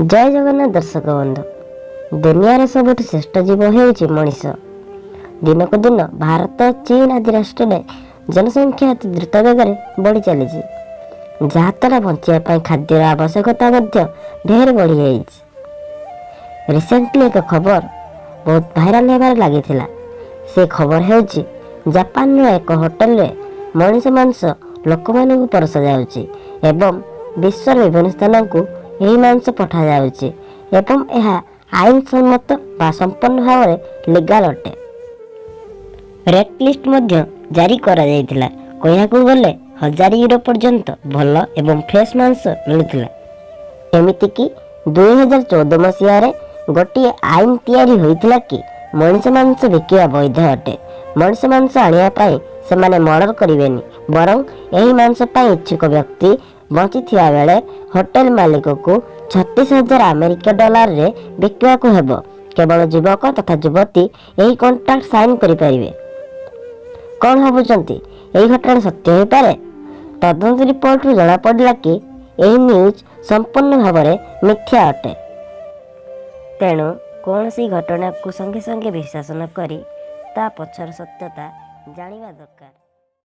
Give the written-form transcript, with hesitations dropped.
जय जगन्नाथ दर्शक बंधु। दुनियार सबुठ श्रेष्ठ जीव हेउछि मनीष। दिनक दिन भारत चीन आदि राष्ट्र में जनसंख्या अति द्रुत बेगर बढ़ी चली, जहाँद्वारा बंचाई खाद्यर आवश्यकता ढेर बढ़ी जाइछि। रिसेंटली एक खबर बहुत भाइराल होबार लगी। से खबर हेउछि जापान एक होटेल रे मनीष मांस लोक मानक परसा जाउछि एवं विश्वर विभिन्न स्थान को यही मांस पठा जाउछि एवं यह आईन सम्मत बा संपन्न भाव में लीगल अटे। रेट लिस्ट मध्य जारी करा जायतिला। कहयाकू गले 1000 यूरो पर्यंत भल एवं फ्रेश मांस मिलुथिला। एमिति कि 2014 मसीह रे गोटे आईन तैयारी होइतिला कि मनीष मांस बिकिवा वैध अटे। मनीष मांस आनिया पाई सेमाने मर्डर करिवेनी, बरं यही मांस पाई इच्छुक व्यक्ति बंची थिया बेले होटेल मालिक को 36,000 अमेरिका डॉलर रे बिकवा को हेबो। केवल युवक तथा युवती यही कॉन्ट्रैक्ट साइन करि परिबे। कौन भाबुचंती यही घटना सत्य हो पारे? तदंत रिपोर्ट रु जणा पड़ला कि यही न्यूज संपूर्ण भाव में मिथ्या अटे। तेणु कौन सी घटना को संगे संगे विश्वास न करी ता पछर सत्यता जानिबा दरकार।